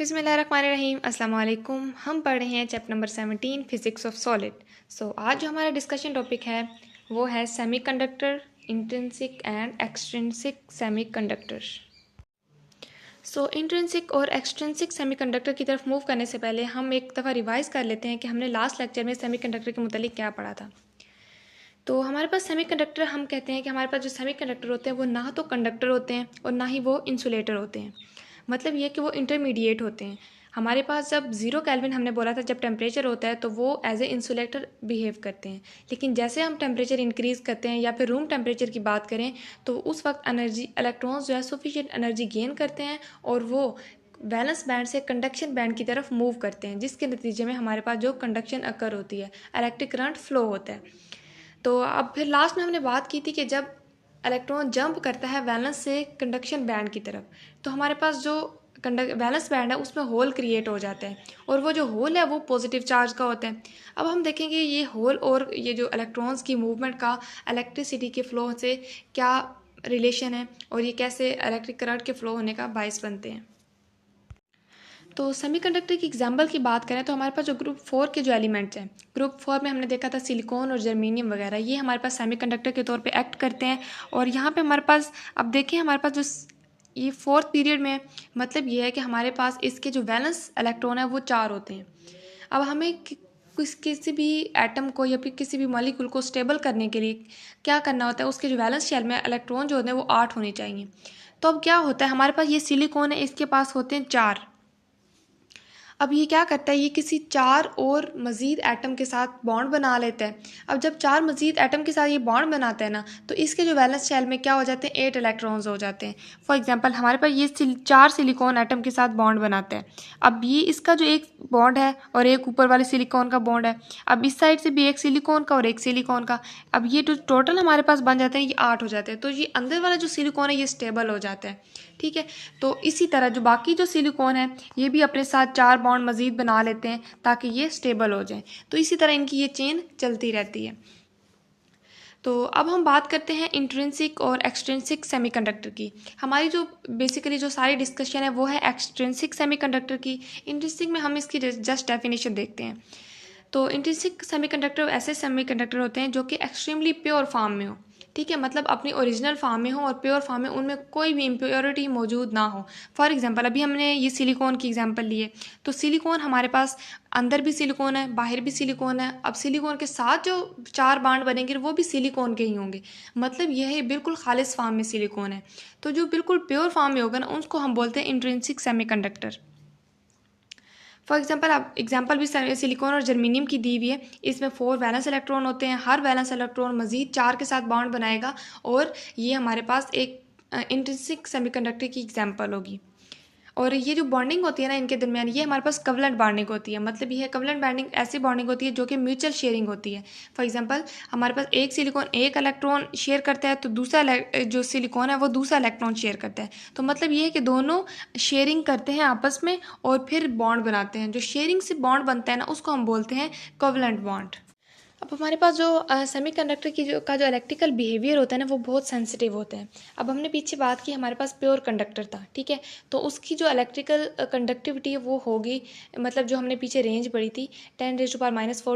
बिस्मिल्लाहिर्रहमानिर्रहीम अस्सलाम वालेकुम। हम पढ़ रहे हैं chapter number 17 physics of solid. आज जो हमारा डिस्कशन टॉपिक है वो है semiconductor, intrinsic and extrinsic semiconductor. Intrinsic और एक्सट्रिंसिक सेमीकंडक्टर की तरफ मूव करने से पहले हम एक दफ़ा रिवाइज कर लेते हैं कि हमने लास्ट लेक्चर में सेमीकंडक्टर के मुतालिक क्या पढ़ा था। तो हमारे पास सेमीकंडक्टर, हम कहते हैं कि हमारे पास जो सेमीकंडक्टर होते हैं वो ना तो कंडक्टर होते हैं और ना ही वो इंसुलेटर होते हैं। मतलब ये कि वो इंटरमीडिएट होते हैं। हमारे पास जब 0 केल्विन हमने बोला था, जब टेम्परेचर होता है तो वो एज ए इंसुलेटर बिहेव करते हैं। लेकिन जैसे हम टेम्परेचर इंक्रीज़ करते हैं या फिर रूम टेम्परेचर की बात करें तो उस वक्त एनर्जी, इलेक्ट्रॉन्स जो है सफिशिएंट एनर्जी गेन करते हैं और वो वैलेंस बैंड से कंडक्शन बैंड की तरफ मूव करते हैं, जिसके नतीजे में हमारे पास जो कंडक्शन अकर होती है, इलेक्ट्रिक करंट फ्लो होता है। तो अब फिर लास्ट में हमने बात की थी कि जब इलेक्ट्रॉन जंप करता है वैलेंस से कंडक्शन बैंड की तरफ, तो हमारे पास जो वैलेंस बैंड है उसमें होल क्रिएट हो जाता है और वो जो होल है वो पॉजिटिव चार्ज का होता है। अब हम देखेंगे ये होल और ये जो इलेक्ट्रॉन्स की मूवमेंट का इलेक्ट्रिसिटी के फ्लो से क्या रिलेशन है और ये कैसे इलेक्ट्रिक करंट के फ्लो होने का बायस बनते हैं। तो सेमीकंडक्टर की एग्जाम्पल की बात करें तो हमारे पास जो ग्रुप 4 के जो एलिमेंट्स हैं, ग्रुप 4 में हमने देखा था सिलिकॉन और जर्मेनियम वगैरह, ये हमारे पास सेमीकंडक्टर के तौर पे एक्ट करते हैं। और यहाँ पे हमारे पास, अब देखिए हमारे पास जो ये फोर्थ पीरियड में, मतलब ये है कि हमारे पास इसके जो वैलेंस इलेक्ट्रॉन है वो 4 होते हैं। अब हमें किसी भी एटम को या फिर किसी भी मॉलिक्यूल को स्टेबल करने के लिए क्या करना होता है, उसके जो वैलेंस शेल में इलेक्ट्रॉन जो होते हैं वो 8 होने चाहिए। तो अब क्या होता है, हमारे पास ये सिलिकॉन है, इसके पास होते हैं 4। अब ये क्या करता है, ये किसी 4 और मज़ीद एटम के साथ बॉन्ड बना लेता है। अब जब 4 मज़ीद एटम के साथ ये बॉन्ड बनाता है ना, तो इसके जो वैलेंस शेल में क्या हो जाते हैं, 8 इलेक्ट्रॉन्स हो जाते हैं। फॉर एग्जांपल हमारे पास ये 4 सिलिकॉन एटम के साथ बॉन्ड बनाते हैं। अब ये इसका जो एक बॉन्ड है और एक ऊपर वाले सिलिकॉन का बॉन्ड है, अब इस साइड से भी एक सिलिकॉन का और एक सिलिकॉन का, अब ये जो टोटल हमारे पास बन जाते हैं ये 8 हो जाते हैं। तो ये अंदर वाला जो सिलिकॉन है ये स्टेबल हो जाता है, ठीक है। तो इसी तरह जो बाकी जो सिलिकॉन है ये भी अपने साथ 4 बॉन्ड मज़ीद बना लेते हैं ताकि ये स्टेबल हो जाए। तो इसी तरह इनकी ये चेन चलती रहती है। तो अब हम बात करते हैं इंट्रिंसिक और एक्सट्रिंसिक सेमीकंडक्टर की। हमारी जो बेसिकली जो सारी डिस्कशन है वो है एक्सट्रिंसिक सेमीकंडक्टर की। इंट्रिंसिक में हम इसकी जस्ट डेफिनेशन देखते हैं। तो इंट्रिंसिक सेमीकंडक्टर ऐसे सेमीकंडक्टर होते हैं जो कि एक्सट्रीमली प्योर फॉर्म में हो, ठीक है, मतलब अपनी ओरिजिनल फॉर्म में हो और प्योर फॉर्म में उनमें कोई भी इम्प्योरिटी मौजूद ना हो। फॉर एग्जांपल अभी हमने ये सिलिकॉन की एग्जांपल ली है, तो सिलिकॉन हमारे पास अंदर भी सिलिकॉन है, बाहर भी सिलिकॉन है। अब सिलिकॉन के साथ जो 4 बांड बनेंगे वो भी सिलिकॉन के ही होंगे, मतलब यह है बिल्कुल खालिस फॉर्म में सिलिकॉन है। तो जो बिल्कुल प्योर फॉर्म में होगा ना उसको हम बोलते हैं इंट्रिंसिक सेमीकंडक्टर। फॉर एग्जांपल आप एग्जांपल भी सिलिकॉन और जर्मेनियम की दी हुई है। इसमें 4 वैलेंस इलेक्ट्रॉन होते हैं, हर वैलेंस इलेक्ट्रॉन मज़ीद 4 के साथ बॉन्ड बनाएगा और ये हमारे पास एक इंट्रिंसिक सेमीकंडक्टर की एग्जांपल होगी। और ये जो बॉन्डिंग होती है ना इनके दरमियान, ये हमारे पास कवलेंट बॉन्डिंग होती है। मतलब ये कवलेंट बॉन्डिंग ऐसी बॉन्डिंग होती है जो कि म्यूचुअल शेयरिंग होती है। फॉर एग्जांपल हमारे पास एक सिलिकॉन एक इलेक्ट्रॉन शेयर करता है तो दूसरा जो सिलिकॉन है वो दूसरा इलेक्ट्रॉन शेयर करता है। तो मतलब ये है कि दोनों शेयरिंग करते हैं आपस में और फिर बॉन्ड बनाते हैं। जो शेयरिंग से बॉन्ड बनता है ना उसको हम बोलते हैं कोवलेंट बॉन्ड। अब हमारे पास जो सेमीकंडक्टर की जो इलेक्ट्रिकल बिहेवियर होता है ना वो बहुत सेंसिटिव होता है। अब हमने पीछे बात की हमारे पास प्योर कंडक्टर था, ठीक है, तो उसकी जो इलेक्ट्रिकल कंडक्टिविटी है वो होगी, मतलब जो हमने पीछे रेंज पढ़ी थी 10⁻⁴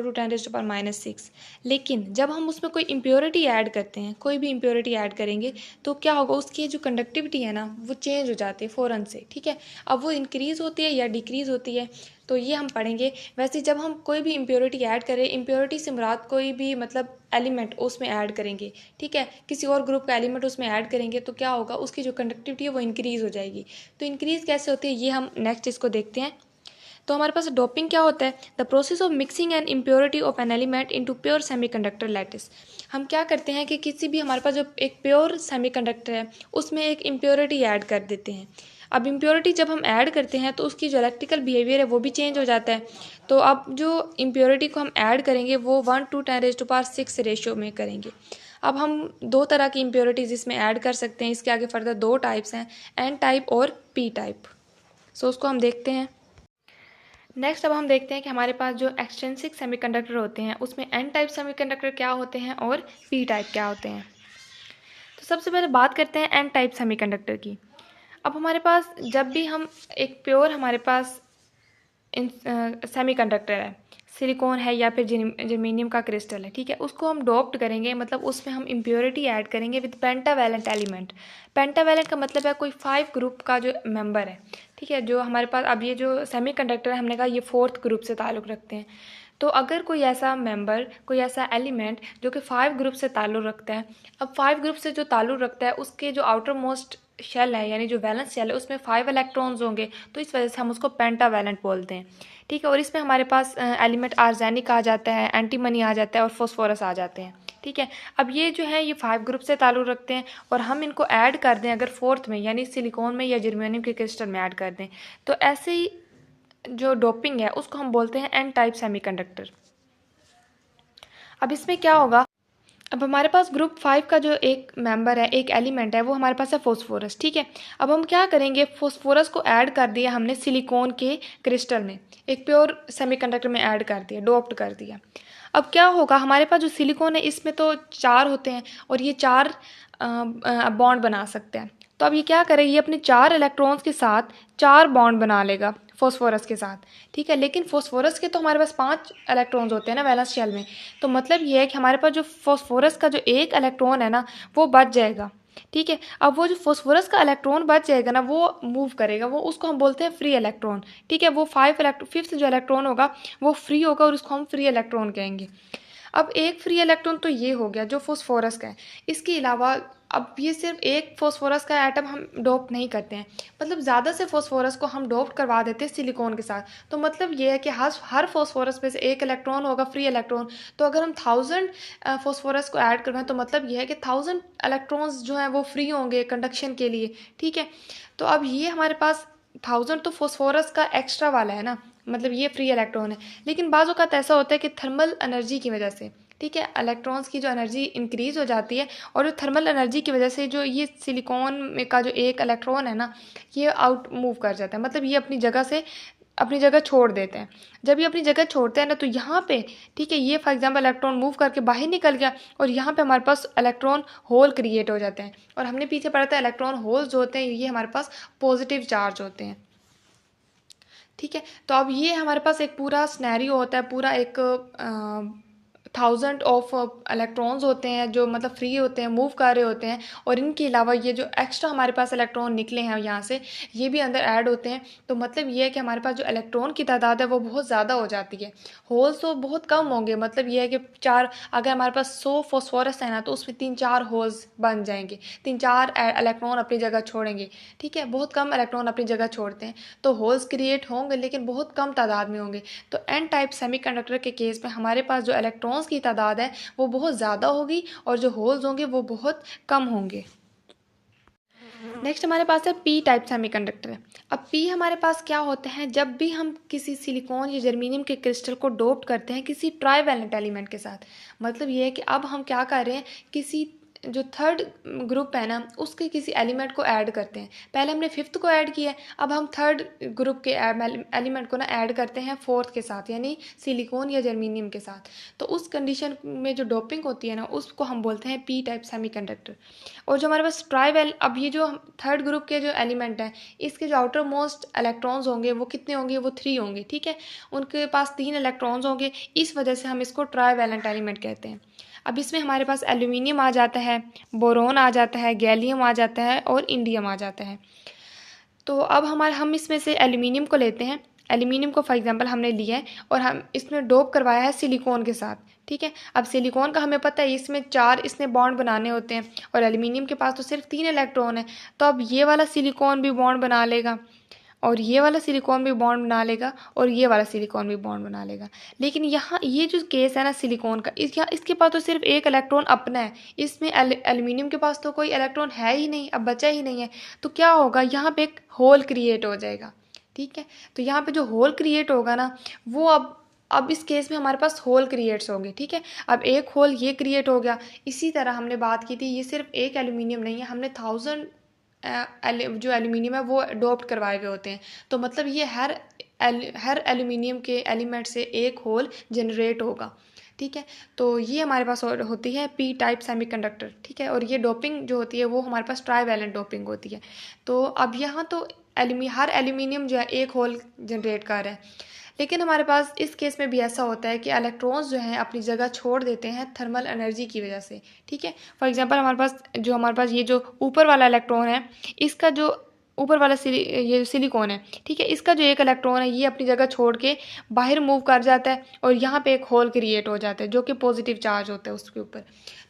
टू 10⁻�6। लेकिन जब हम उसमें कोई इम्प्योरिटी ऐड करते हैं, कोई भी इम्प्योरिटी ऐड करेंगे तो क्या होगा, उसकी जो कंडक्टिविटी है ना वो चेंज हो जाती है फ़ौरन से, ठीक है। अब वो इंक्रीज़ होती है या डिक्रीज़ होती है तो ये हम पढ़ेंगे। वैसे जब हम कोई भी इम्प्योरिटी ऐड करें, इम्प्योरिटी से मुराद कोई भी मतलब एलिमेंट उसमें ऐड करेंगे, ठीक है, किसी और ग्रुप का एलिमेंट उसमें ऐड करेंगे तो क्या होगा, उसकी जो कंडक्टिविटी है वो इंक्रीज़ हो जाएगी। तो इंक्रीज़ कैसे होती है ये हम नेक्स्ट इसको देखते हैं। तो हमारे पास डोपिंग क्या होता है, the process of mixing N impurity of an element into pure semiconductor lattice. हम क्या करते हैं कि किसी भी हमारे पास जो एक प्योर सेमीकंडक्टर है उसमें एक इम्प्योरिटी ऐड कर देते हैं। अब इम्प्योरिटी जब हम ऐड करते हैं तो उसकी जो इलेक्ट्रिकल बिहेवियर है वो भी चेंज हो जाता है। तो अब जो इम्प्योरिटी को हम ऐड करेंगे वो 1:10⁻⁶ रेशियो में करेंगे। अब हम 2 तरह की इम्प्योरिटीज़ इसमें ऐड कर सकते हैं। इसके आगे फर्दर 2 टाइप्स हैं, एन टाइप और पी टाइप। उसको हम देखते हैं। नेक्स्ट अब हम देखते हैं कि हमारे पास जो एक्सट्रिंसिक सेमीकंडक्टर होते हैं उसमें एन टाइप सेमीकंडक्टर क्या होते हैं और पी टाइप क्या होते हैं। तो सबसे पहले बात करते हैं एन टाइप सेमीकंडक्टर की। अब हमारे पास जब भी हम एक प्योर हमारे पास सेमीकंडक्टर है, सिलिकॉन है या फिर जर्मेनियम का क्रिस्टल है, ठीक है, उसको हम डोप्ड करेंगे, मतलब उसमें हम इम्प्योरिटी ऐड करेंगे विद पेंटावैलेंट एलिमेंट। पेंटावैलेंट का मतलब है कोई 5 ग्रुप का जो मेंबर है, ठीक है, जो हमारे पास अब ये जो सेमीकंडक्टर है हमने कहा ये 4th ग्रुप से ताल्लुक़ रखते हैं। तो अगर कोई ऐसा मेंबर, कोई ऐसा एलिमेंट जो कि 5 ग्रुप से ताल्लुक़ रखता है, अब 5 ग्रुप से जो ताल्लुक़ रखता है उसके जो आउटर मोस्ट शेल है यानी जो वैलेंस शेल है उसमें 5 इलेक्ट्रॉन्स होंगे, तो इस वजह से हम उसको पेंटावैलेंट बोलते हैं, ठीक है। और इसमें हमारे पास एलिमेंट आर्सेनिक आ जाता है, एंटीमनी आ जाता है और फॉस्फोरस आ जाते हैं, ठीक है। अब ये जो है ये 5 ग्रुप से ताल्लुक़ रखते हैं और हम इनको ऐड कर दें अगर 4th में यानी सिलिकॉन में या जर्मेनियम के क्रिस्टल में ऐड कर दें, तो ऐसे ही जो डोपिंग है उसको हम बोलते हैं एन टाइप सेमीकंडक्टर। अब इसमें क्या होगा, अब हमारे पास ग्रुप 5 का जो एक मेंबर है, एक एलिमेंट है, वो हमारे पास है फॉस्फोरस, ठीक है। अब हम क्या करेंगे, फॉस्फोरस को ऐड कर दिया हमने सिलिकॉन के क्रिस्टल में, एक प्योर सेमीकंडक्टर में ऐड कर दिया, डोप्ड कर दिया। अब क्या होगा, हमारे पास जो सिलिकॉन है इसमें तो 4 होते हैं और ये 4 बॉन्ड बना सकते हैं। तो अब ये क्या करेगा, ये अपने 4 इलेक्ट्रॉन्स के साथ 4 बॉन्ड बना लेगा फॉस्फोरस के साथ, ठीक है। लेकिन फॉस्फोरस के तो हमारे पास 5 इलेक्ट्रॉन्स होते हैं ना वैलेंस शेल में, तो मतलब ये है कि हमारे पास जो फॉस्फोरस का जो एक इलेक्ट्रॉन है ना वो बच जाएगा, ठीक है। अब वो जो फॉस्फोरस का इलेक्ट्रॉन बच जाएगा ना वो मूव करेगा, वो उसको हम बोलते हैं फ्री इलेक्ट्रॉन, ठीक है। वो 5th जो इलेक्ट्रॉन होगा वो फ्री होगा और उसको हम फ्री इलेक्ट्रॉन कहेंगे। अब एक फ्री इलेक्ट्रॉन तो ये हो गया जो फॉस्फोरस का है, इसके अलावा अब ये सिर्फ एक फॉस्फोरस का एटम हम डोप नहीं करते हैं, मतलब ज़्यादा से फॉस्फोरस को हम डोप करवा देते हैं सिलिकॉन के साथ। तो मतलब ये है कि हर फॉस्फोरस पे से एक इलेक्ट्रॉन होगा फ्री इलेक्ट्रॉन, तो अगर हम 1000 फॉस्फोरस को ऐड करवाएं तो मतलब ये है कि 1000 इलेक्ट्रॉन्स जो हैं वो फ्री होंगे कंडक्शन के लिए, ठीक है। तो अब ये हमारे पास 1000 तो फॉस्फोरस का एक्स्ट्रा वाला है ना, मतलब ये फ्री इलेक्ट्रॉन है। लेकिन बाज़ औक़ात ऐसा होता है कि थर्मल एनर्जी की वजह से, ठीक है, इलेक्ट्रॉन्स की जो एनर्जी इंक्रीज़ हो जाती है और जो थर्मल एनर्जी की वजह से जो ये सिलिकॉन में का जो एक इलेक्ट्रॉन है ना ये आउट मूव कर जाता है, मतलब ये अपनी जगह छोड़ देते हैं। जब ये अपनी जगह छोड़ते हैं ना तो यहाँ पे, ठीक है, ये फॉर एग्जांपल इलेक्ट्रॉन मूव करके बाहर निकल गया और यहाँ पे हमारे पास इलेक्ट्रॉन होल क्रिएट हो जाते हैं। और हमने पीछे पढ़ा था इलेक्ट्रॉन होल्स जो होते हैं ये हमारे पास पॉजिटिव चार्ज होते हैं, ठीक है। तो अब ये हमारे पास एक पूरा स्नैरियो होता है, पूरा एक 1000 ऑफ इलेक्ट्रॉन्स होते हैं जो मतलब फ्री होते हैं, मूव कर रहे होते हैं, और इनके अलावा ये जो एक्स्ट्रा हमारे पास इलेक्ट्रॉन निकले हैं यहाँ से ये भी अंदर ऐड होते हैं। तो मतलब ये है कि हमारे पास जो इलेक्ट्रॉन की तादाद है वो बहुत ज़्यादा हो जाती है, होल्स तो बहुत कम होंगे। मतलब ये है कि अगर हमारे पास 100 फॉस्फोरस है ना तो उसमें 3-4 होल्स बन जाएंगे, 3-4 इलेक्ट्रॉन अपनी जगह छोड़ेंगे, ठीक है। बहुत कम इलेक्ट्रॉन अपनी जगह छोड़ते हैं, तो होल्स क्रिएट होंगे लेकिन बहुत कम तादाद में होंगे। तो एन टाइप सेमीकंडक्टर के केस में हमारे पास जो इलेक्ट्रॉन्स की तादाद है वो बहुत ज़्यादा होगी और जो होल्स होंगे वो बहुत कम होंगे। नेक्स्ट हमारे पास है पी टाइप सेमीकंडक्टर। अब पी हमारे पास क्या होते हैं, जब भी हम किसी सिलिकॉन या जर्मेनियम के क्रिस्टल को डोप्ड करते हैं किसी ट्राइवैलेंट एलिमेंट के साथ, मतलब ये है कि अब हम क्या कर रहे हैं, किसी जो 3rd ग्रुप है ना उसके किसी एलिमेंट को ऐड करते हैं। पहले हमने 5th को ऐड किया है, अब हम 3rd ग्रुप के एलिमेंट को ना ऐड करते हैं 4th के साथ यानी सिलिकॉन या जर्मेनियम के साथ। तो उस कंडीशन में जो डोपिंग होती है ना उसको हम बोलते हैं पी टाइप सेमीकंडक्टर। और जो हमारे पास अब ये जो 3rd ग्रुप के जो एलिमेंट हैं इसके जो आउटर मोस्ट इलेक्ट्रॉन्स होंगे वो कितने होंगे, वो 3 होंगे, ठीक है। उनके पास 3 इलेक्ट्रॉन्स होंगे, इस वजह से हम इसको ट्राइवैलेंट एलिमेंट कहते हैं। अब इसमें हमारे पास एल्यूमिनियम आ जाता है, बोरोन आ जाता है, गैलियम आ जाता है और इंडियम आ जाता है। तो अब हम इसमें से एल्यूमिनियम को लेते हैं। एल्यूमिनियम को फॉर एग्जांपल हमने लिया है और हम इसमें डोप करवाया है सिलिकॉन के साथ, ठीक है। अब सिलिकॉन का हमें पता है इसमें 4 इसने बॉन्ड बनाने होते हैं और एल्यूमिनियम के पास तो सिर्फ 3 इलेक्ट्रॉन है। तो अब ये वाला सिलिकॉन भी बॉन्ड बना लेगा और ये वाला सिलिकॉन भी बॉन्ड बना लेगा और ये वाला सिलिकॉन भी बॉन्ड बना लेगा। लेकिन यहाँ ये जो केस है ना सिलिकॉन का, इसके पास तो सिर्फ एक इलेक्ट्रॉन अपना है, इसमें एल्यूमिनियम के पास तो कोई इलेक्ट्रॉन है ही नहीं, अब बचा ही नहीं है। तो क्या होगा, यहाँ पे एक होल क्रिएट हो जाएगा, ठीक है। तो यहाँ पे जो होल क्रिएट होगा ना वो अब इस केस में हमारे पास होल क्रिएट्स होंगे, ठीक है। अब एक होल ये क्रिएट हो गया। इसी तरह हमने बात की थी, ये सिर्फ एक एल्यूमिनियम नहीं है, हमने 1000 जो एल्यूमिनियम है वो डोप्ड करवाए हुए होते हैं। तो मतलब ये हर हर एल्यूमिनियम के एलिमेंट से एक होल जनरेट होगा। ठीक है, तो ये हमारे पास होती है पी टाइप सेमीकंडक्टर। ठीक है, और ये डोपिंग जो होती है वो हमारे पास ट्राईवैलेंट डोपिंग होती है। तो अब यहाँ तो हर एल्यूमिनियम जो है एक होल जनरेट कर रहा है, लेकिन हमारे पास इस केस में भी ऐसा होता है कि इलेक्ट्रॉन्स जो हैं अपनी जगह छोड़ देते हैं थर्मल एनर्जी की वजह से। ठीक है, फॉर एग्जांपल हमारे पास ये जो ऊपर वाला इलेक्ट्रॉन है, इसका जो ऊपर वाला ये सिलिकॉन है, ठीक है, इसका जो एक इलेक्ट्रॉन है ये अपनी जगह छोड़ के बाहर मूव कर जाता है और यहाँ पे एक होल क्रिएट हो जाता है जो कि पॉजिटिव चार्ज होता है उसके ऊपर।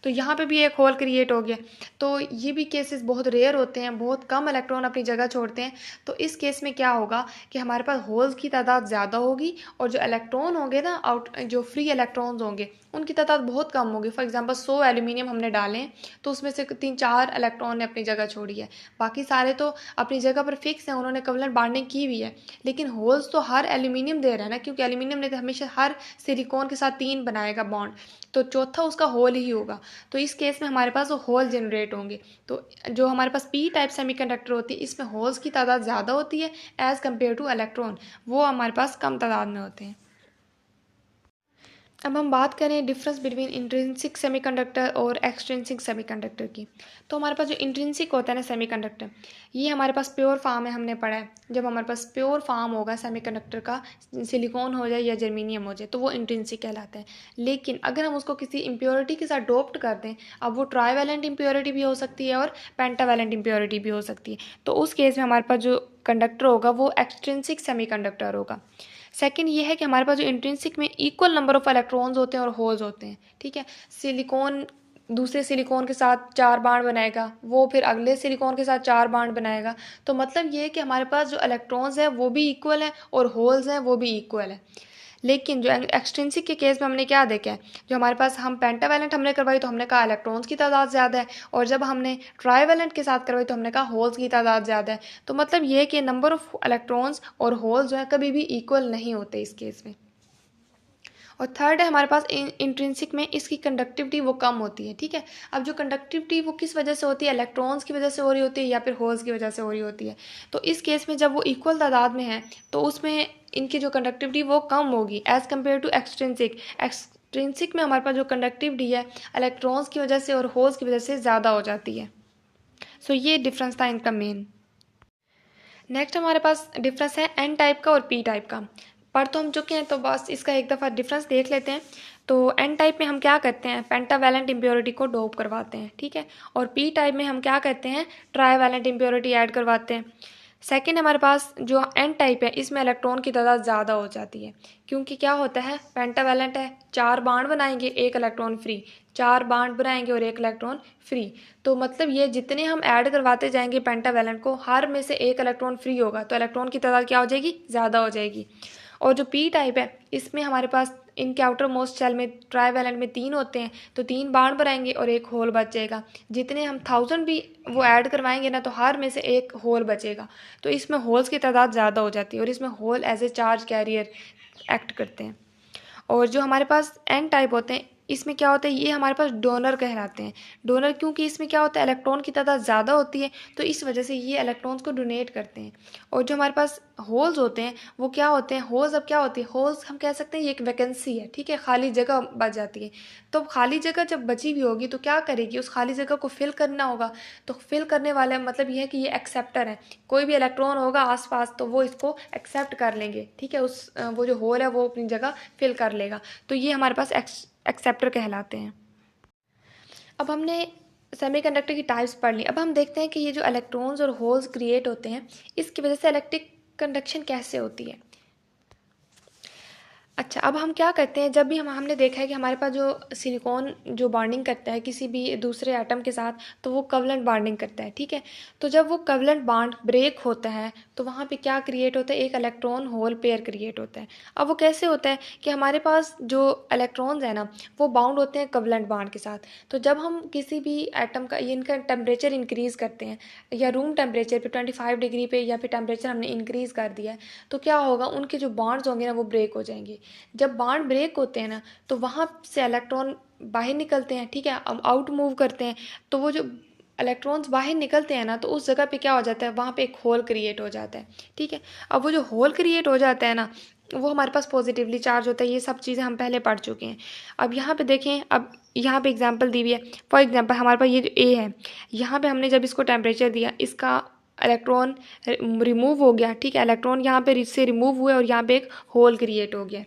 तो यहाँ पे भी एक होल क्रिएट हो गया। तो ये भी केसेस बहुत रेयर होते हैं, बहुत कम इलेक्ट्रॉन अपनी जगह छोड़ते हैं। तो इस केस में क्या होगा कि हमारे पास होल्स की तादाद ज़्यादा होगी और जो इलेक्ट्रॉन होंगे ना, जो फ्री इलेक्ट्रॉन्स होंगे उनकी तादाद बहुत कम होगी। फॉर एग्जांपल 100 एल्यूमिनियम हमने डाले हैं तो उसमें से 3-4 इलेक्ट्रॉन ने अपनी जगह छोड़ी है, बाकी सारे तो अपनी जगह पर फिक्स हैं, उन्होंने कोवलेंट बॉन्डिंग की भी है। लेकिन होल्स तो हर एल्यूमिनियम दे रहा है ना, क्योंकि एल्यूमिनियम ने तो हमेशा हर सिलिकॉन के साथ 3 बनाएगा बॉन्ड, तो चौथा उसका होल ही होगा। तो इस केस में हमारे पास वो होल जनरेट होंगे। तो जो हमारे पास पी टाइप सेमीकंडक्टर होती है इसमें होल्स की तादाद ज़्यादा होती है एज़ कम्पेयर टू इलेक्ट्रॉन, वो हमारे पास कम तादाद में होते हैं। अब हम बात करें डिफरेंस बिटवीन इंट्रिंसिक सेमीकंडक्टर और एक्सट्रिंसिक सेमीकंडक्टर की। तो हमारे पास जो इंट्रिंसिक होता है ना सेमीकंडक्टर, ये हमारे पास प्योर फॉर्म है, हमने पढ़ा है। जब हमारे पास प्योर फॉर्म होगा सेमीकंडक्टर का, सिलिकॉन हो जाए या जर्मीनियम हो जाए, तो वो इंट्रिंसिक कहलाता है। लेकिन अगर हम उसको किसी इम्प्योरिटी के साथ डोप्ट कर दें, अब वो ट्राईवैलेंट इम्प्योरिटी भी हो सकती है और पेंटावैलेंट इम्प्योरिटी भी हो सकती है, तो उस केस में हमारे पास जो कंडक्टर होगा वो एक्सट्रिंसिक सेमीकंडक्टर होगा। सेकंड ये है कि हमारे पास जो इंट्रिंसिक में इक्वल नंबर ऑफ इलेक्ट्रॉन्स होते हैं और होल्स होते हैं। ठीक है, सिलिकॉन दूसरे सिलिकॉन के साथ 4 बॉन्ड बनाएगा, वो फिर अगले सिलिकॉन के साथ 4 बॉन्ड बनाएगा। तो मतलब ये है कि हमारे पास जो इलेक्ट्रॉन्स हैं वो भी इक्वल हैं और होल्स हैं वो भी इक्वल हैं। लेकिन जो एक्सट्रिंसिक के केस में हमने क्या देखा है, जो हमारे पास हम पेंटावैलेंट हमने करवाई तो हमने कहा इलेक्ट्रॉन्स की तादाद ज़्यादा है, और जब हमने ट्राईवैलेंट के साथ करवाई तो हमने कहा होल्स की तादाद ज़्यादा है। तो मतलब ये है कि नंबर ऑफ इलेक्ट्रॉन्स और होल्स जो है कभी भी इक्वल नहीं होते इस केस में। और थर्ड है हमारे पास इंट्रिंसिक में इसकी कंडक्टिविटी वो कम होती है। ठीक है, अब जो कंडक्टिविटी वो किस वजह से होती है, इलेक्ट्रॉन्स की वजह से हो रही होती है या फिर होल्स की वजह से हो रही होती है। तो इस केस में जब वो इक्वल तादाद में है तो उसमें इनकी जो कंडक्टिविटी वो कम होगी as compare to extrinsic. Extrinsic में हमारे पास जो कंडक्टिविटी है इलेक्ट्रॉन्स की वजह से और होल्स की वजह से ज़्यादा हो जाती है। सो ये डिफरेंस था इनका मेन। नेक्स्ट हमारे पास डिफरेंस है एन टाइप का और पी टाइप का। पढ़ तो हम चुके हैं तो बस इसका एक दफ़ा डिफरेंस देख लेते हैं। तो एन टाइप में हम क्या करते हैं, पेंटावैलेंट इम्प्योरिटी को डोप करवाते हैं। ठीक है, और पी टाइप में हम क्या करते हैं, ट्राईवैलेंट इम्प्योरिटी ऐड करवाते हैं। सेकंड हमारे पास जो एन टाइप है इसमें इलेक्ट्रॉन की तादाद ज़्यादा हो जाती है, क्योंकि क्या होता है पेंटावैलेंट है, 4 बॉन्ड बनाएंगे, 1 इलेक्ट्रॉन फ्री, 4 बॉन्ड बनाएंगे और 1 इलेक्ट्रॉन फ्री। तो मतलब ये जितने हम ऐड करवाते जाएंगे पेंटावैलेंट को, हर में से 1 इलेक्ट्रॉन फ्री होगा, तो इलेक्ट्रॉन की तादाद क्या हो जाएगी, ज़्यादा हो जाएगी। और जो पी टाइप है इसमें हमारे पास इनके आउटर मोस्ट शेल में ट्राईवैलेंट में 3 होते हैं, तो 3 बॉन्ड बनाएंगे और 1 होल बचेगा। जितने हम 1000 भी वो ऐड करवाएंगे ना तो हर में से 1 होल बचेगा। तो इसमें होल्स की तादाद ज़्यादा हो जाती है और इसमें hole as a charge carrier act करते हैं। और जो हमारे पास एन टाइप होते हैं इसमें क्या होता है, ये हमारे पास डोनर कहलाते हैं। डोनर क्योंकि इसमें क्या होता है, इलेक्ट्रॉन की तादाद ज़्यादा होती है, तो इस वजह से ये इलेक्ट्रॉन्स को डोनेट करते हैं। और जो हमारे पास होल्स होते हैं वो क्या होते हैं, होल्स अब क्या होती है, होल्स हम कह सकते हैं ये एक वैकेंसी है। ठीक है, खाली जगह बच जाती है। तो खाली जगह जब बची हुई होगी तो क्या करेगी, उस खाली जगह को फिल करना होगा। तो फिल करने वाले मतलब ये है कि ये एक्सेप्टर है, कोई भी इलेक्ट्रॉन होगा आसपास तो वो इसको एक्सेप्ट कर लेंगे। ठीक है, वो जो होल है वो अपनी जगह फिल कर लेगा, तो ये हमारे पास एक्सेप्टर कहलाते हैं। अब हमने सेमीकंडक्टर की टाइप्स पढ़ ली। अब हम देखते हैं कि ये जो इलेक्ट्रॉन्स और होल्स क्रिएट होते हैं इसकी वजह से इलेक्ट्रिक कंडक्शन कैसे होती है। अच्छा, अब हम क्या करते हैं, जब भी हमने देखा है कि हमारे पास जो सिलिकॉन जो बॉन्डिंग करता है किसी भी दूसरे एटम के साथ तो वो कवलेंट बॉन्डिंग करता है। ठीक है, तो जब वो कवलेंट बॉन्ड ब्रेक होता है तो वहाँ पे क्या क्रिएट होता है, एक इलेक्ट्रॉन होल पेयर क्रिएट होता है। अब वो कैसे होता है कि हमारे पास जो इलेक्ट्रॉन्स है ना वो बाउंड होते हैं कवलेंट बॉन्ड के साथ। तो जब हम किसी भी एटम का इनका टेम्परेचर इंक्रीज़ करते हैं या रूम टेम्परेचर पे 25 डिग्री पे या फिर टेम्परेचर हमने इंक्रीज़ कर दिया है, तो क्या होगा, उनके जो बॉन्ड्स होंगे ना वो ब्रेक हो जाएंगे। जब बॉन्ड ब्रेक होते हैं ना तो वहाँ से इलेक्ट्रॉन बाहर निकलते हैं। ठीक है, आउट मूव करते हैं। तो वो जो इलेक्ट्रॉन्स बाहर निकलते हैं ना, तो उस जगह पे क्या हो जाता है, वहाँ पे एक होल क्रिएट हो जाता है। ठीक है, अब वो जो होल क्रिएट हो जाता है ना, वो हमारे पास पॉजिटिवली चार्ज होता है। ये सब चीज़ें हम पहले पढ़ चुके हैं। अब यहाँ पे देखें, अब यहाँ पे एग्जांपल दी हुई है। फॉर एग्जांपल हमारे पास ये जो ए है, यहाँ पे हमने जब इसको टेम्परेचर दिया, इसका इलेक्ट्रॉन रिमूव हो गया। ठीक है, इलेक्ट्रॉन यहाँ पे से रिमूव हुए और यहाँ पे एक होल क्रिएट हो गया।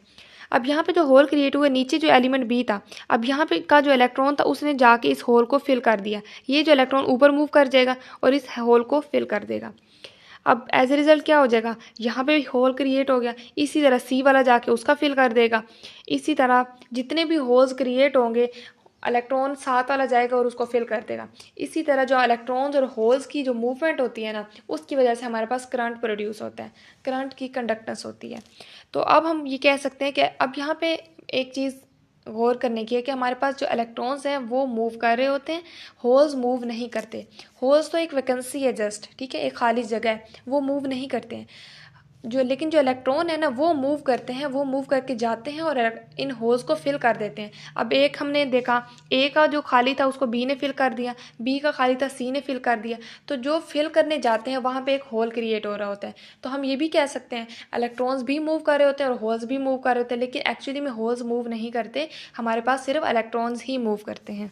अब यहाँ पे जो होल क्रिएट हुआ, नीचे जो एलिमेंट बी था, अब यहाँ पे का जो इलेक्ट्रॉन था उसने जाके इस होल को फिल कर दिया। ये जो इलेक्ट्रॉन ऊपर मूव कर जाएगा और इस होल को फिल कर देगा। अब एज ए रिजल्ट क्या हो जाएगा, यहाँ पे होल क्रिएट हो गया। इसी तरह सी वाला जाके उसका फिल कर देगा। इसी तरह जितने भी होल्स क्रिएट होंगे, इलेक्ट्रॉन साथ वाला जाएगा और उसको फिल कर देगा। इसी तरह जो इलेक्ट्रॉन्स और होल्स की जो मूवमेंट होती है ना, उसकी वजह से हमारे पास करंट प्रोड्यूस होता है, करंट की कंडक्टेंस होती है। तो अब हम ये कह सकते हैं कि अब यहाँ पे एक चीज़ गौर करने की है कि हमारे पास जो इलेक्ट्रॉन्स हैं वो मूव कर रहे होते हैं, होल्स मूव नहीं करते। होल्स तो एक वैकेंसी है जस्ट, ठीक है, एक खाली जगह है, वो मूव नहीं करते हैं। लेकिन जो इलेक्ट्रॉन है ना, वो मूव करते हैं, वो मूव करके जाते हैं और इन होल्स को फिल कर देते हैं। अब एक हमने देखा, ए का जो खाली था उसको बी ने फिल कर दिया, बी का खाली था सी ने फिल कर दिया। तो जो फिल करने जाते हैं वहाँ पे एक होल क्रिएट हो रहा होता है। तो हम ये भी कह सकते हैं इलेक्ट्रॉन्स भी मूव कर रहे होते हैं और होल्स भी मूव कर रहे होते हैं, लेकिन एक्चुअली में होल्स मूव नहीं करते, हमारे पास सिर्फ इलेक्ट्रॉन्स ही मूव करते हैं।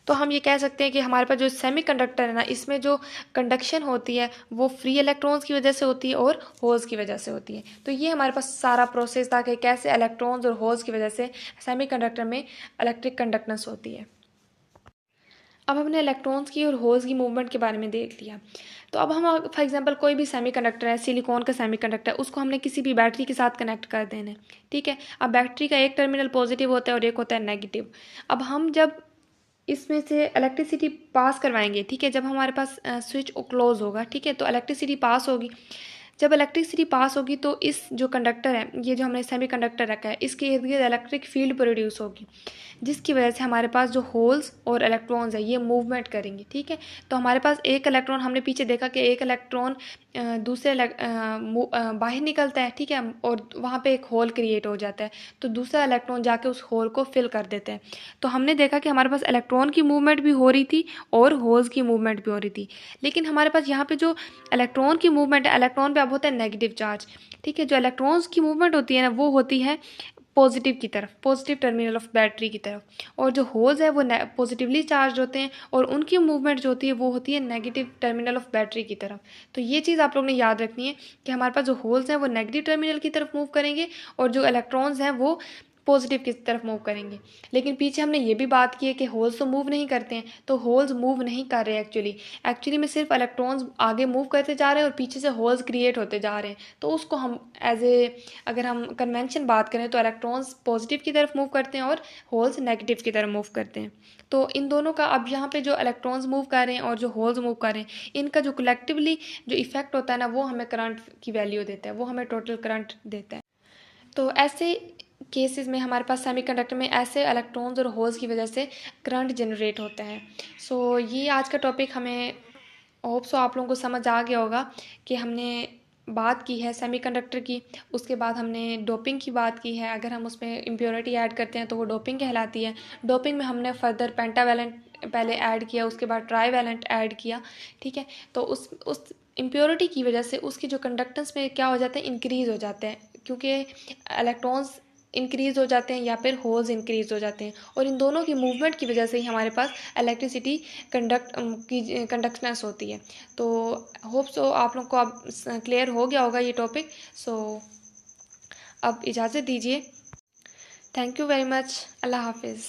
तो हम ये कह सकते हैं कि हमारे पास जो सेमीकंडक्टर है ना, इसमें जो कंडक्शन होती है वो फ्री इलेक्ट्रॉन्स की वजह से होती है और होल्स की वजह से होती है। तो ये हमारे पास सारा प्रोसेस था कि कैसे इलेक्ट्रॉन्स और होल्स की वजह से सेमीकंडक्टर में इलेक्ट्रिक कंडक्टेंस होती है। अब हमने इलेक्ट्रॉन्स की और होल्स की मूवमेंट के बारे में देख लिया। तो अब हम फॉर एग्जांपल कोई भी सेमीकंडक्टर है, सिलिकॉन का सेमीकंडक्टर, उसको हमने किसी भी बैटरी के साथ कनेक्ट कर देना है। ठीक है, अब बैटरी का एक टर्मिनल पॉजिटिव होता है और एक होता है नेगेटिव। अब हम जब इसमें से इलेक्ट्रिसिटी पास करवाएंगे, ठीक है, जब हमारे पास स्विच क्लोज होगा, ठीक है, तो इलेक्ट्रिसिटी पास होगी। जब इलेक्ट्रिसिटी पास होगी तो इस जो कंडक्टर है, ये जो हमने सेमीकंडक्टर रखा है, इसके इर्द गिर्द इलेक्ट्रिक फील्ड प्रोड्यूस होगी, जिसकी वजह से हमारे पास जो होल्स और इलेक्ट्रॉन्स है ये मूवमेंट करेंगे। ठीक है, तो हमारे पास एक इलेक्ट्रॉन, हमने पीछे देखा कि एक इलेक्ट्रॉन दूसरे बाहर निकलता है, ठीक है, और वहाँ पे एक होल क्रिएट हो जाता है, तो दूसरा इलेक्ट्रॉन जाके उस होल को फिल कर देते हैं। तो हमने देखा कि हमारे पास इलेक्ट्रॉन की मूवमेंट भी हो रही थी और होल्स की मूवमेंट भी हो रही थी। लेकिन हमारे पास यहाँ पे जो इलेक्ट्रॉन की मूवमेंट है, इलेक्ट्रॉन पे अब होता है नेगेटिव चार्ज। ठीक है, जो इलेक्ट्रॉन्स की मूवमेंट होती है ना, वो होती है पॉजिटिव की तरफ, पॉजिटिव टर्मिनल ऑफ बैटरी की तरफ, और जो होल्स है वो पॉजिटिवली चार्ज होते हैं और उनकी मूवमेंट जो होती है वो होती है नेगेटिव टर्मिनल ऑफ बैटरी की तरफ। तो ये चीज़ आप लोग ने याद रखनी है कि हमारे पास जो होल्स हैं वो नेगेटिव टर्मिनल की तरफ मूव करेंगे और जो इलेक्ट्रॉन्स हैं वो पॉजिटिव की तरफ मूव करेंगे। लेकिन पीछे हमने ये भी बात की है कि होल्स तो मूव नहीं करते हैं, तो होल्स मूव नहीं कर रहे एक्चुअली में सिर्फ इलेक्ट्रॉन्स आगे मूव करते जा रहे हैं और पीछे से होल्स क्रिएट होते जा रहे हैं। तो उसको हम अगर हम कन्वेंशन बात करें तो इलेक्ट्रॉन्स पॉजिटिव की तरफ मूव करते हैं और होल्स नेगेटिव की तरफ मूव करते हैं। तो इन दोनों का अब यहाँ पे जो इलेक्ट्रॉन्स मूव कर रहे हैं और जो होल्स मूव कर रहे हैं, इनका जो कलेक्टिवली जो इफेक्ट होता है ना, वो हमें करंट की वैल्यू देता है, वो हमें टोटल करंट देता है। तो ऐसे केसेस में हमारे पास सेमीकंडक्टर में ऐसे इलेक्ट्रॉन्स और होल्स की वजह से करंट जनरेट होता है। सो ये आज का टॉपिक, हमें होप सो आप लोगों को समझ आ गया होगा कि हमने बात की है सेमीकंडक्टर की, उसके बाद हमने डोपिंग की बात की है। अगर हम उसमें इम्प्योरिटी ऐड करते हैं तो वो डोपिंग कहलाती है। डोपिंग में हमने फर्दर पेंटावैलेंट पहले ऐड किया, उसके बाद ट्राईवैलेंट ऐड किया। ठीक है, तो उस इम्प्योरिटी की वजह से उसकी जो कंडक्टेंस में क्या हो जाते हैं, इंक्रीज़ हो जाते हैं, क्योंकि इलेक्ट्रॉन्स इंक्रीज़ हो जाते हैं या फिर होल्स इंक्रीज़ हो जाते हैं, और इन दोनों की मूवमेंट की वजह से ही हमारे पास इलेक्ट्रिसिटी कंडक्टेंस होती है। तो होप सो आप लोग को अब क्लियर हो गया होगा ये टॉपिक। सो अब इजाज़त दीजिए। Thank you very much. अल्लाह हाफिज़।